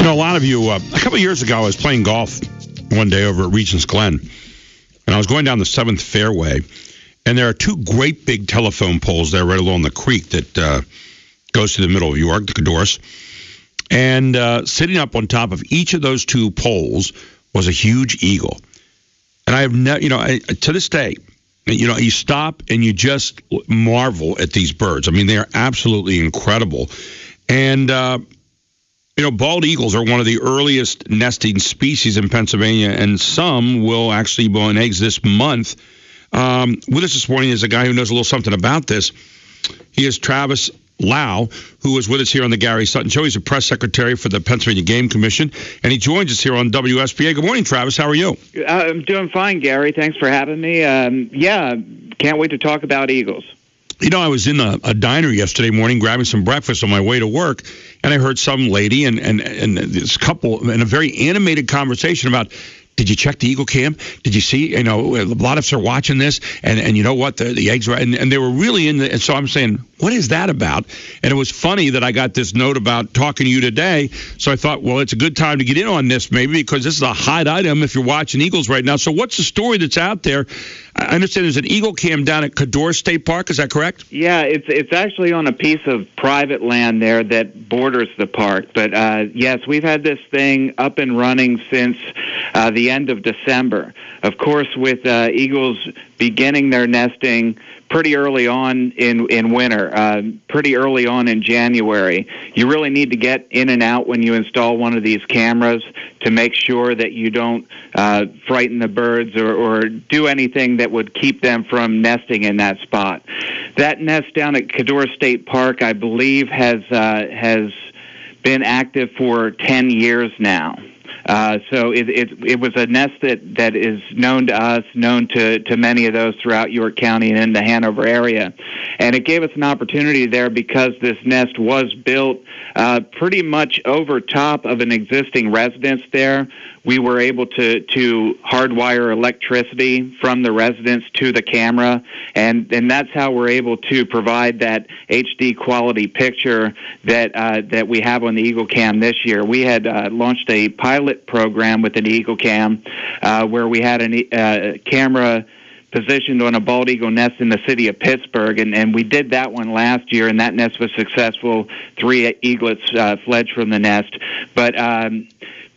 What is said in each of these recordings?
A lot of you, a couple of years ago, I was playing golf one day over at Regents Glen, and I was going down the 7th fairway, and there are two great big telephone poles there right along the creek that goes to the middle of York, the Codorus. And sitting up on top of each of those two poles was a huge eagle. And I have to this day, you stop and you just marvel at these birds. I mean, they are absolutely incredible. And bald eagles are one of the earliest nesting species in Pennsylvania, and some will actually be on eggs this month. With us this morning is a guy who knows a little something about this. He is Travis Lau, who is with us here on the Gary Sutton Show. He's a press secretary for the Pennsylvania Game Commission, and he joins us here on WSBA. Good morning, Travis. How are you? I'm doing fine, Gary. Thanks for having me. Can't wait to talk about eagles. I was in a diner yesterday morning grabbing some breakfast on my way to work, and I heard some lady and this couple in a very animated conversation about, did you check the Eagle Cam? Did you see, a lot of us are watching this, and you know what, the eggs were, and they were really and so I'm saying, what is that about? And it was funny that I got this note about talking to you today, so I thought, well, it's a good time to get in on this maybe, because this is a hot item if you're watching Eagles right now. So what's the story that's out there? I understand there's an Eagle Cam down at Codorus State Park. Is that correct? Yeah, it's actually on a piece of private land there that borders the park. But, yes, we've had this thing up and running since the end of December. Of course, with eagles beginning their nesting pretty early on in winter, pretty early on in January, you really need to get in and out when you install one of these cameras to make sure that you don't frighten the birds or do anything that would keep them from nesting in that spot. That nest down at Codorus State Park, I believe, has been active for 10 years now. So it was a nest that is known to us, known to many of those throughout York County and in the Hanover area. And it gave us an opportunity there because this nest was built pretty much over top of an existing residence there. We were able to hardwire electricity from the residence to the camera, and that's how we're able to provide that HD quality picture that we have on the Eagle Cam this year. We had launched a pilot program with an Eagle Cam where we had a camera positioned on a bald eagle nest in the city of Pittsburgh, and we did that one last year, and that nest was successful. 3 eaglets fledged from the nest, but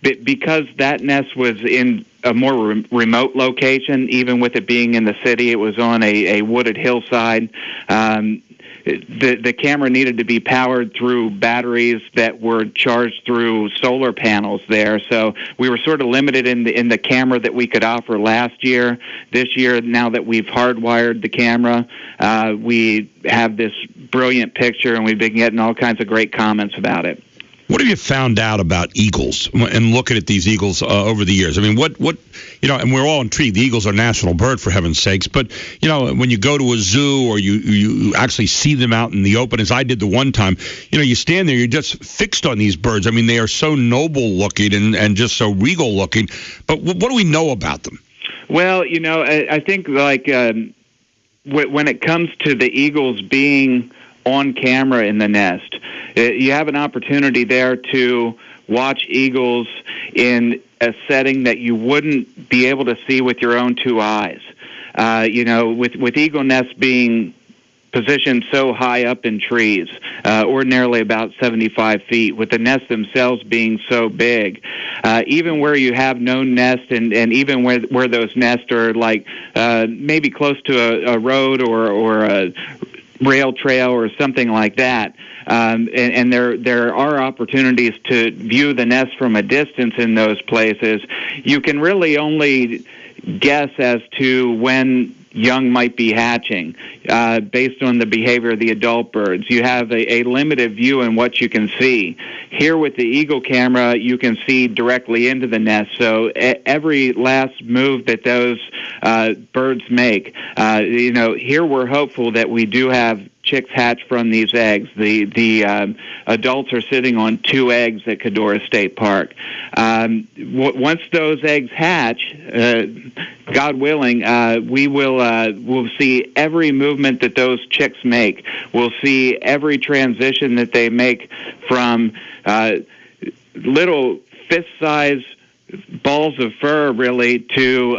because that nest was in a more remote location, even with it being in the city, it was on a wooded hillside. The camera needed to be powered through batteries that were charged through solar panels there. So we were sort of limited in the camera that we could offer last year. This year, now that we've hardwired the camera, we have this brilliant picture, and we've been getting all kinds of great comments about it. What have you found out about eagles and looking at these eagles over the years? I mean, what and we're all intrigued. The eagle's a national bird, for heaven's sakes. But, when you go to a zoo or you actually see them out in the open, as I did the one time, you stand there, you're just fixed on these birds. I mean, they are so noble looking and just so regal looking. But what do we know about them? Well, I think when it comes to the eagles being on camera in the nest, you have an opportunity there to watch eagles in a setting that you wouldn't be able to see with your own 2 eyes. With eagle nests being positioned so high up in trees, ordinarily about 75 feet, with the nests themselves being so big, even where you have no nest and even where those nests are like maybe close to a road or a rail trail or something like that, and there are opportunities to view the nest from a distance in those places. You can really only guess as to when young might be hatching based on the behavior of the adult birds. You have a limited view in what you can see. Here with the Eagle camera, you can see directly into the nest, so every last move that those birds make, here we're hopeful that we do have chicks hatch from these eggs. The adults are sitting on 2 eggs at Codorus State Park. Once those eggs hatch, God willing, we'll see every movement that those chicks make. We'll see every transition that they make from little fist-size balls of fur, really, to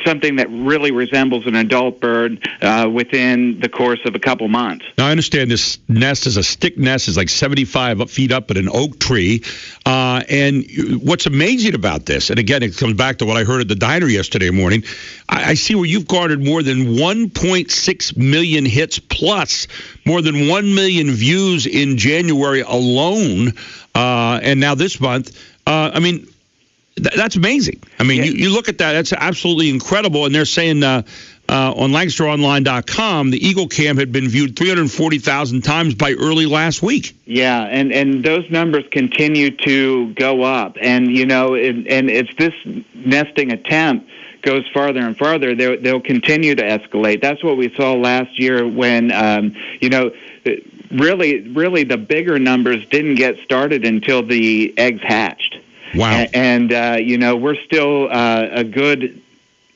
something that really resembles an adult bird within the course of a couple months. Now, I understand this nest is a stick nest. It's like 75 feet up at an oak tree. And what's amazing about this, and again, it comes back to what I heard at the diner yesterday morning, I see where you've garnered more than 1.6 million hits plus more than 1 million views in January alone. And now this month, that's amazing. I mean, you look at that, that's absolutely incredible. And they're saying on LancasterOnline.com, the Eagle Cam had been viewed 340,000 times by early last week. Yeah, and those numbers continue to go up. And, and it's this nesting attempt goes farther and farther, they'll continue to escalate. That's what we saw last year when, really the bigger numbers didn't get started until the eggs hatched. Wow. And we're still a good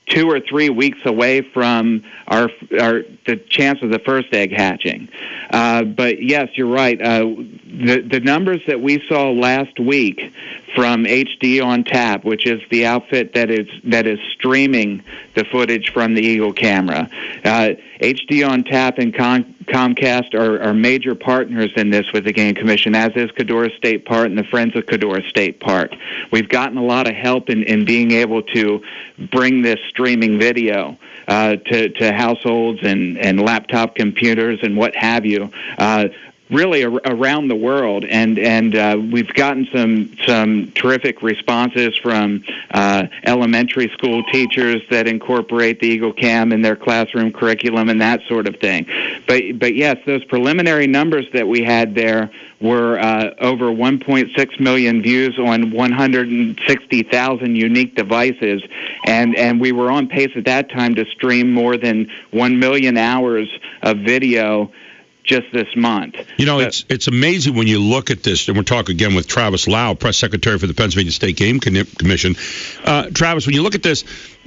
2 or 3 weeks away from the chance of the first egg hatching. But yes, you're right. The numbers that we saw last week from HD on Tap, which is the outfit that is streaming the footage from the Eagle camera, HD on Tap and Comcast are major partners in this with the Game Commission, as is Codorus State Park and the Friends of Codorus State Park. We've gotten a lot of help in being able to bring this streaming video to households and laptop computers and what have you, really around the world, and we've gotten some terrific responses from elementary school teachers that incorporate the Eagle Cam in their classroom curriculum and that sort of thing. But yes, those preliminary numbers that we had there were over 1.6 million views on 160,000 unique devices, and we were on pace at that time to stream more than 1 million hours of video just this month. It's amazing when you look at this, and we're talking again with Travis Lau, Press Secretary for the Pennsylvania State Game Commission. Travis, when you look at this,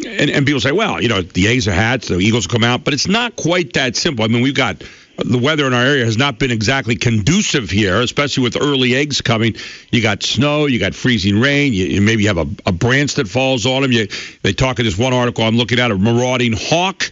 and people say, well, the eggs are hatched, the eagles will come out, but it's not quite that simple. I mean, we've got the weather in our area has not been exactly conducive here, especially with early eggs coming. You got snow, you got freezing rain, you maybe have a branch that falls on them. They talk in this one article I'm looking at, a marauding hawk.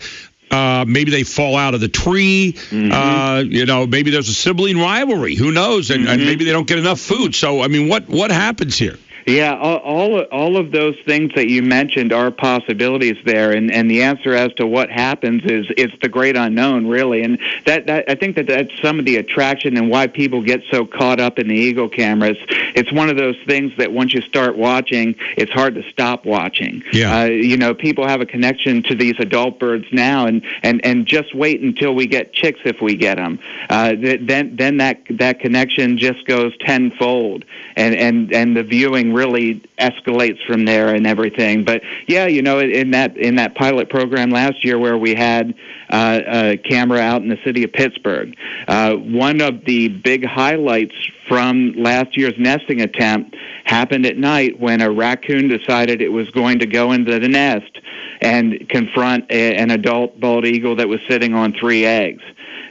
Maybe they fall out of the tree. Mm-hmm. Maybe there's a sibling rivalry. Who knows? And maybe they don't get enough food. So, I mean, what happens here? Yeah, all of those things that you mentioned are possibilities there, and the answer as to what happens is the great unknown, really. And that I think that's some of the attraction and why people get so caught up in the Eagle cameras. It's one of those things that once you start watching, it's hard to stop watching. Yeah. People have a connection to these adult birds now, and just wait until we get chicks if we get them. Then that connection just goes tenfold, and the viewing really escalates from there and everything. But yeah, in that pilot program last year where we had a camera out in the city of Pittsburgh, one of the big highlights from last year's nesting attempt happened at night when a raccoon decided it was going to go into the nest and confront an adult bald eagle that was sitting on 3 eggs.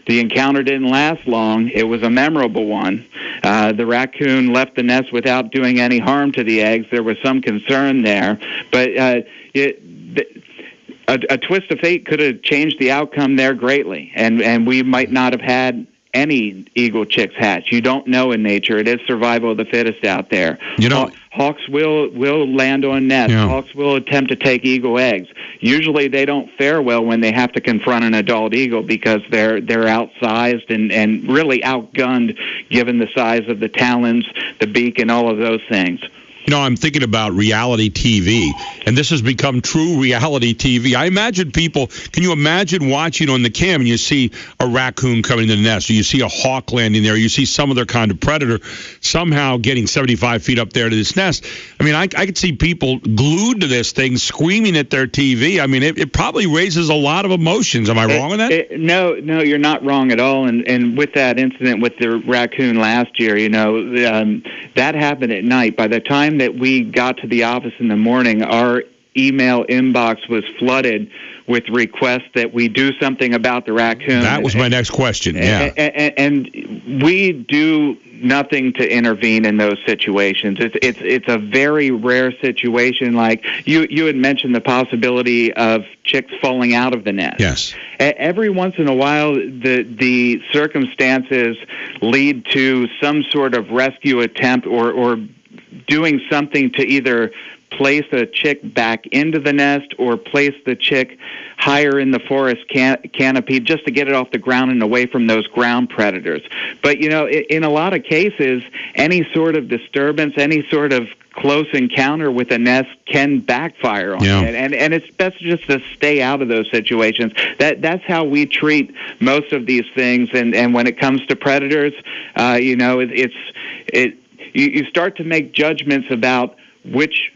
The encounter didn't last long. It was a memorable one. The raccoon left the nest without doing any harm to the eggs. There was some concern there, but a twist of fate could have changed the outcome there greatly, and we might not have had any eagle chicks hatch. You don't know in nature. It is survival of the fittest out there. Hawks will land on nests. Yeah. Hawks will attempt to take eagle eggs. Usually they don't fare well when they have to confront an adult eagle because they're outsized and really outgunned given the size of the talons, the beak, and all of those things. I'm thinking about reality TV, and this has become true reality TV. I imagine can you imagine watching on the cam and you see a raccoon coming to the nest, or you see a hawk landing there, you see some other kind of predator somehow getting 75 feet up there to this nest. I mean, I could see people glued to this thing, screaming at their TV. I mean, it probably raises a lot of emotions. Am I wrong on that? No, you're not wrong at all. And with that incident with the raccoon last year, that happened at night. By the time that we got to the office in the morning, our email inbox was flooded with requests that we do something about the raccoon. That was my next question, yeah. And we do nothing to intervene in those situations. It's a very rare situation. Like you had mentioned the possibility of chicks falling out of the nest. Yes. Every once in a while, the circumstances lead to some sort of rescue attempt or doing something to either place a chick back into the nest or place the chick higher in the forest canopy just to get it off the ground and away from those ground predators. But, in a lot of cases, any sort of disturbance, any sort of close encounter with a nest can backfire on it. And it's best just to stay out of those situations. That's how we treat most of these things. And when it comes to predators, you start to make judgments about which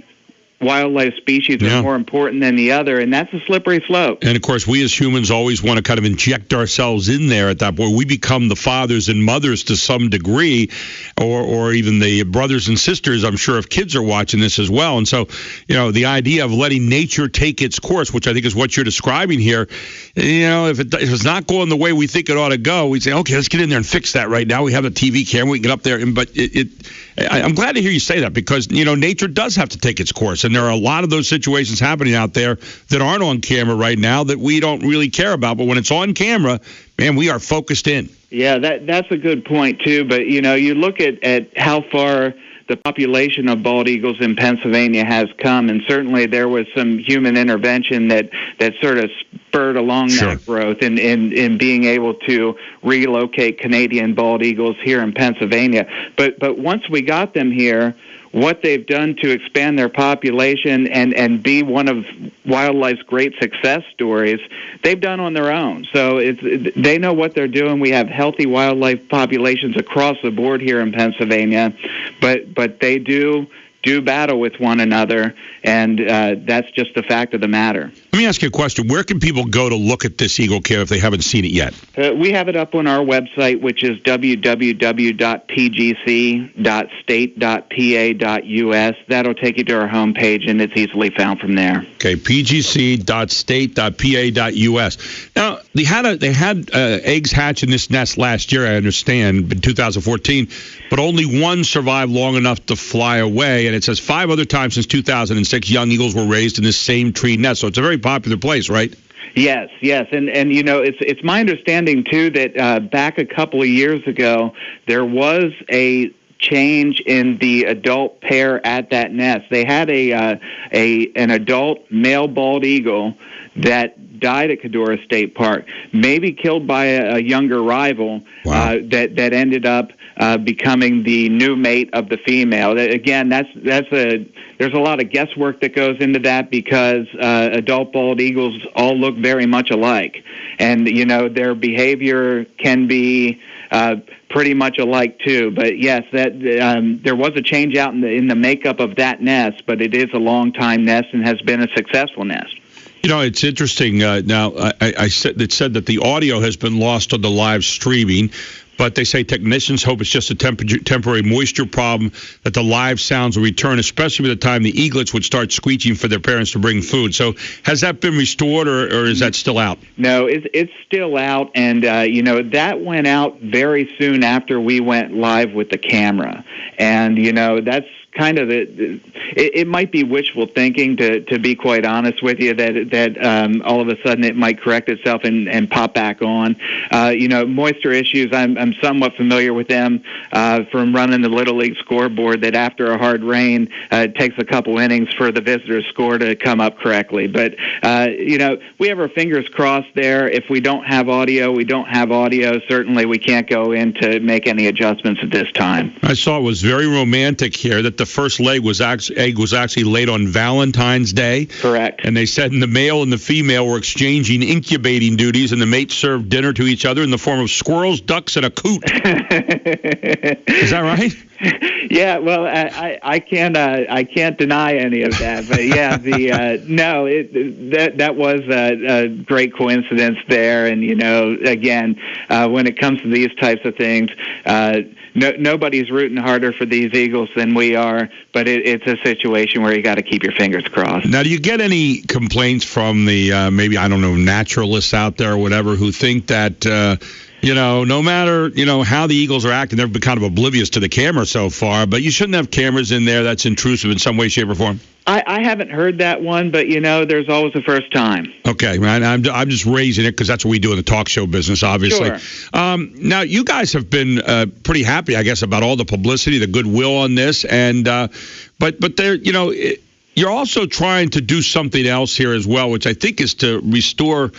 wildlife species are more important than the other, and that's a slippery slope. And, of course, we as humans always want to kind of inject ourselves in there at that point. We become the fathers and mothers to some degree, or even the brothers and sisters, I'm sure, if kids are watching this as well. And so, the idea of letting nature take its course, which I think is what you're describing here, if it's not going the way we think it ought to go, we say, okay, let's get in there and fix that right now. We have a TV camera, we can get up there. But I'm glad to hear you say that because, nature does have to take its course. And there are a lot of those situations happening out there that aren't on camera right now that we don't really care about. But when it's on camera, man, we are focused in. Yeah, that's a good point, too. But, you look at how far the population of bald eagles in Pennsylvania has come, and certainly there was some human intervention that sort of spurred along that growth in being able to relocate Canadian bald eagles here in Pennsylvania. But once we got them here, what they've done to expand their population and be one of wildlife's great success stories, they've done on their own. So they know what they're doing. We have healthy wildlife populations across the board here in Pennsylvania, but they do battle with one another, and that's just the fact of the matter. Let me ask you a question. Where can people go to look at this eagle cam if they haven't seen it yet? We have it up on our website, which is www.pgc.state.pa.us. That'll take you to our homepage, and it's easily found from there. Okay, pgc.state.pa.us. Now, they had eggs hatch in this nest last year, I understand, in 2014, but only one survived long enough to fly away. And it says 5 other times since 2006, young eagles were raised in this same tree nest. So it's a very popular place, right? Yes. And it's my understanding, too, that back a couple of years ago, there was a change in the adult pair at that nest. They had an adult male bald eagle that died at Codorus State Park, maybe killed by a younger rival. Wow. That ended up becoming the new mate of the female. Again, there's a lot of guesswork that goes into that because adult bald eagles all look very much alike, and their behavior can be pretty much alike too. But yes, that there was a change out in the makeup of that nest, but it is a long time nest and has been a successful nest. It's interesting. Now, it said that the audio has been lost on the live streaming, but they say technicians hope it's just a temporary moisture problem, that the live sounds will return, especially by the time the eaglets would start screeching for their parents to bring food. So has that been restored, or is that still out? No, it's still out, and, that went out very soon after we went live with the camera. And, that's kind of it might be wishful thinking, to be quite honest with you, that all of a sudden it might correct itself and pop back on. Moisture issues, I'm somewhat familiar with them from running the Little League scoreboard, that after a hard rain, it takes a couple innings for the visitor's score to come up correctly. But, we have our fingers crossed there. If we don't have audio, we don't have audio. Certainly we can't go in to make any adjustments at this time. I saw it was very romantic here that the first egg was actually laid on Valentine's Day. Correct. And they said the male and the female were exchanging incubating duties, and the mates served dinner to each other in the form of squirrels, ducks, and a coot. Is that right? Yeah, well, I can't deny any of that, but yeah, that was a great coincidence there, and again, when it comes to these types of things, nobody's rooting harder for these eagles than we are, but it's a situation where you got to keep your fingers crossed. Now, do you get any complaints from the maybe, I don't know, naturalists out there or whatever who think that No matter, how the Eagles are acting, they've been kind of oblivious to the camera so far, but you shouldn't have cameras in there that's intrusive in some way, shape, or form. I haven't heard that one, but, there's always a first time. Okay, man, I'm just raising it because that's what we do in the talk show business, obviously. Sure. Now, you guys have been pretty happy, I guess, about all the publicity, the goodwill on this, and but there, you're also trying to do something else here as well, which I think is to restore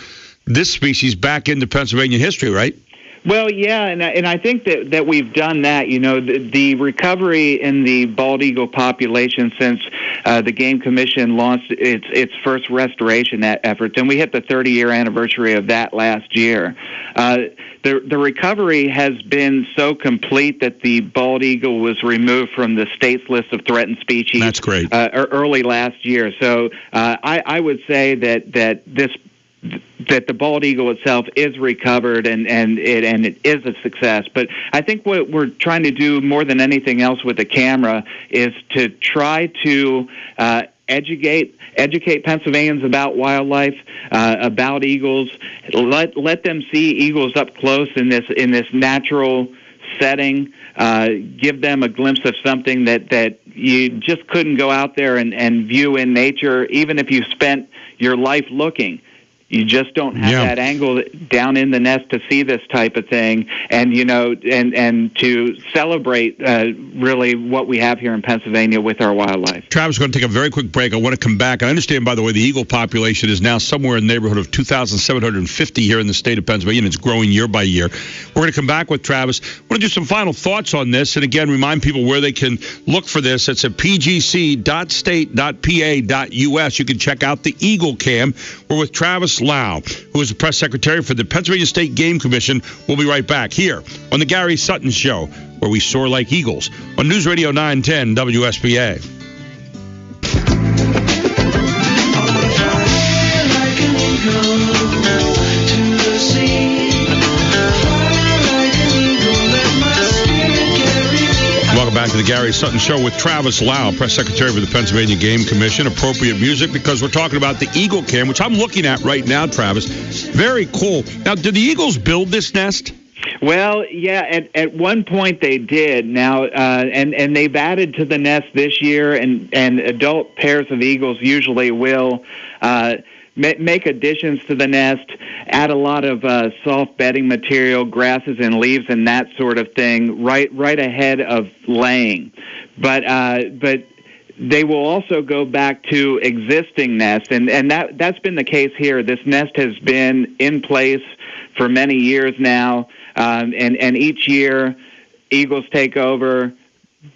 this species back into Pennsylvania history, right? Well, yeah, and I think that we've done that. The recovery in the bald eagle population since the Game Commission launched its first restoration efforts, and we hit the 30-year anniversary of that last year. The recovery has been so complete that the bald eagle was removed from the state's list of threatened species. That's great. Early last year. So I would say that the bald eagle itself is recovered and it is a success. But I think what we're trying to do more than anything else with the camera is to try to educate Pennsylvanians about wildlife, about eagles. Let them see eagles up close in this natural setting. Give them a glimpse of something that you just couldn't go out there and view in nature, even if you spent your life looking. You just don't have that angle down in the nest to see this type of thing, and and to celebrate really what we have here in Pennsylvania with our wildlife. Travis, we're going to take a very quick break. I want to come back. I understand, by the way, the eagle population is now somewhere in the neighborhood of 2,750 here in the state of Pennsylvania, and it's growing year by year. We're going to come back with Travis. We're going to do some final thoughts on this, and again, remind people where they can look for this. It's at pgc.state.pa.us. You can check out the Eagle Cam. We're with Travis Lau, who is the press secretary for the Pennsylvania State Game Commission. We'll be right back here on the Gary Sutton Show, where we soar like eagles on News Radio 910 WSBA. Welcome back to the Gary Sutton Show with Travis Lau, press secretary for the Pennsylvania Game Commission. Appropriate music because we're talking about the Eagle Cam, which I'm looking at right now, Travis. Very cool. Now, did the Eagles build this nest? Well, yeah, at one point they did. Now, and they've added to the nest this year, and adult pairs of eagles usually will make additions to the nest, add a lot of soft bedding material, grasses and leaves and that sort of thing right ahead of laying. But they will also go back to existing nests, and that's been the case here. This nest has been in place for many years now, and each year eagles take over,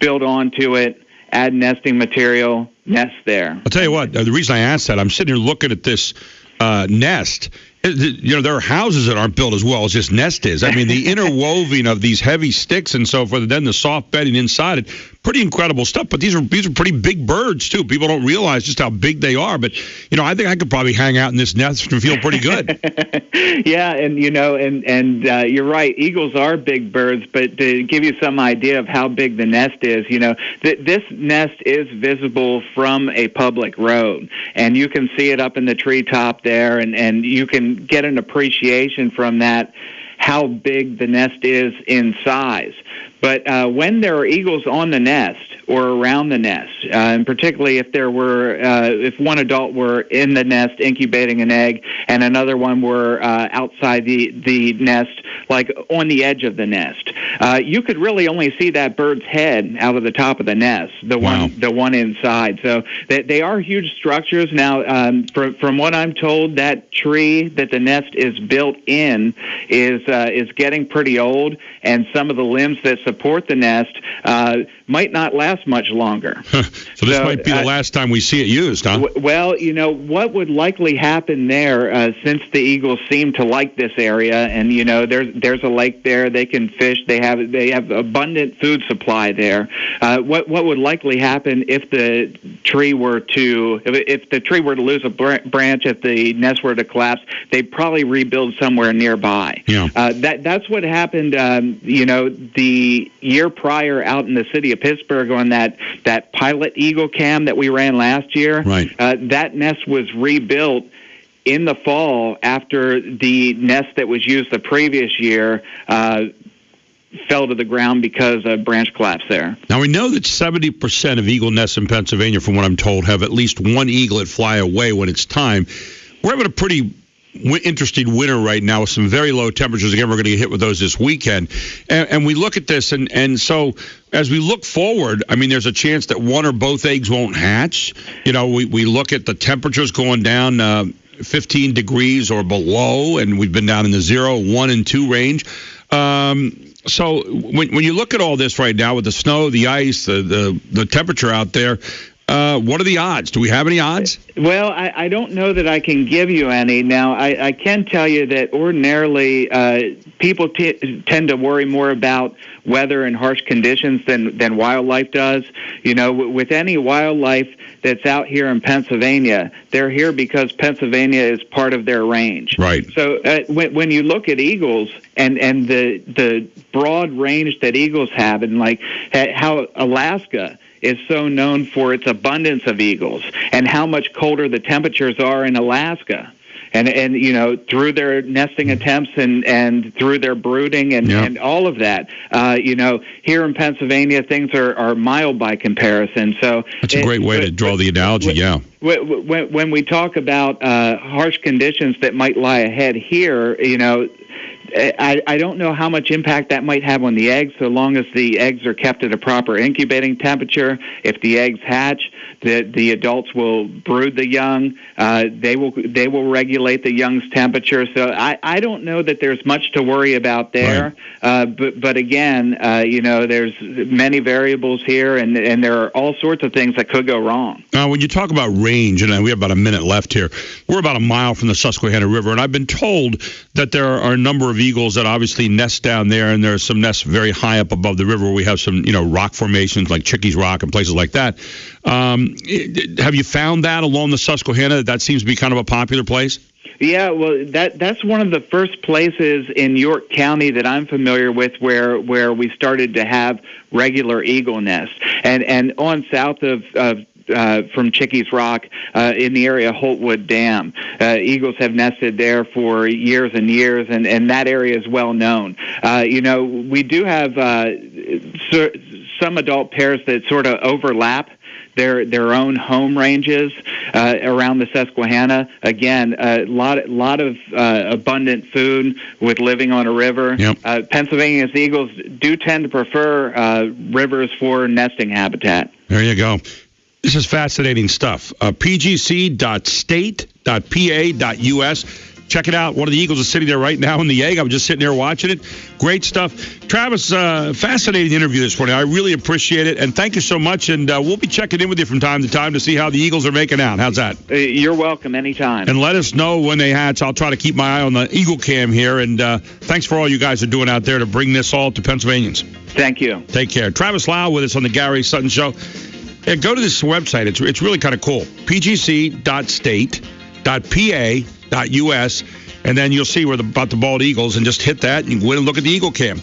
build onto it, add nesting material, nest there. I'll tell you what, the reason I asked that, I'm sitting here looking at this nest. There are houses that aren't built as well as this nest is. I mean, the interwoven of these heavy sticks and so forth, and then the soft bedding inside it, pretty incredible stuff. But these are pretty big birds, too. People don't realize just how big they are. But, I think I could probably hang out in this nest and feel pretty good. Yeah, and, you're right. Eagles are big birds, but to give you some idea of how big the nest is, this nest is visible from a public road. And you can see it up in the treetop there, and you can get an appreciation from that how big the nest is in size. But when there are eagles on the nest or around the nest, and particularly if if one adult were in the nest incubating an egg and another one were outside the nest, like on the edge of the nest, you could really only see that bird's head out of the top of the nest, the one inside. So they are huge structures. Now, from what I'm told, that tree that the nest is built in is getting pretty old, and some of the limbs that support the nest might not last much longer. So this might be the last time we see it used, huh? Well, what would likely happen there, since the eagles seem to like this area, and there's a lake there, they can fish, they have abundant food supply there. What would likely happen if the tree were to lose a branch, if the nest were to collapse, they'd probably rebuild somewhere nearby. Yeah. That's what happened. The year prior out in the city of Pittsburgh on that pilot Eagle Cam that we ran last year. Right. That nest was rebuilt in the fall, after the nest that was used the previous year fell to the ground because of branch collapse there. Now, we know that 70% of eagle nests in Pennsylvania, from what I'm told, have at least one eaglet fly away when it's time. We're having a pretty interesting winter right now with some very low temperatures. Again, we're going to get hit with those this weekend. And we look at this, and so as we look forward, I mean, there's a chance that one or both eggs won't hatch. You know, we look at the temperatures going down 15 degrees or below, and we've been down in the 0, 1, and 2 range. So when you look at all this right now with the snow, the ice, the temperature out there, what are the odds? Do we have any odds? Well, I don't know that I can give you any. Now, I can tell you that ordinarily people tend to worry more about weather and harsh conditions than wildlife does. You know, with any wildlife that's out here in Pennsylvania, they're here because Pennsylvania is part of their range. Right. So when you look at eagles and the broad range that eagles have, and like how Alaska is so known for its abundance of eagles, and how much colder the temperatures are in Alaska. And you know, through their nesting attempts and through their brooding and all of that, you know, here in Pennsylvania, things are mild by comparison. So that's a great way to draw the analogy, When we talk about harsh conditions that might lie ahead here, you know, I don't know how much impact that might have on the eggs, so long as the eggs are kept at a proper incubating temperature. If the eggs hatch, the adults will brood the young. They will regulate the young's temperature. So I don't know that there's much to worry about there. Right. But again, you know, there's many variables here, and there are all sorts of things that could go wrong. Now, when you talk about range, and we have about a minute left here, we're about a mile from the Susquehanna River, and I've been told that there are a number of eagles that obviously nest down there, and there are some nests very high up above the river where we have some, you know, rock formations like Chickies Rock and places like that. Have you found that along the Susquehanna? That seems to be kind of a popular place? Yeah, well, that's one of the first places in York County that I'm familiar with where we started to have regular eagle nests. And on south of from Chickies Rock in the area of Holtwood Dam. Eagles have nested there for years and years, and that area is well known. You know, we do have some adult pairs that sort of overlap their own home ranges around the Susquehanna. Again, a lot of abundant food with living on a river. Yep. Pennsylvania's eagles do tend to prefer rivers for nesting habitat. There you go. This is fascinating stuff. pgc.state.pa.us. Check it out. One of the eagles is sitting there right now in the egg. I'm just sitting there watching it. Great stuff. Travis, fascinating interview this morning. I really appreciate it. And thank you so much. And we'll be checking in with you from time to time to see how the eagles are making out. How's that? You're welcome anytime. And let us know when they hatch. I'll try to keep my eye on the Eagle Cam here. And thanks for all you guys are doing out there to bring this all to Pennsylvanians. Thank you. Take care. Travis Lau with us on the Gary Sutton Show. Yeah, go to this website. It's really kind of cool. pgc.state.pa.us, and then you'll see about the bald eagles, and just hit that, and you can go in and look at the Eagle Cam.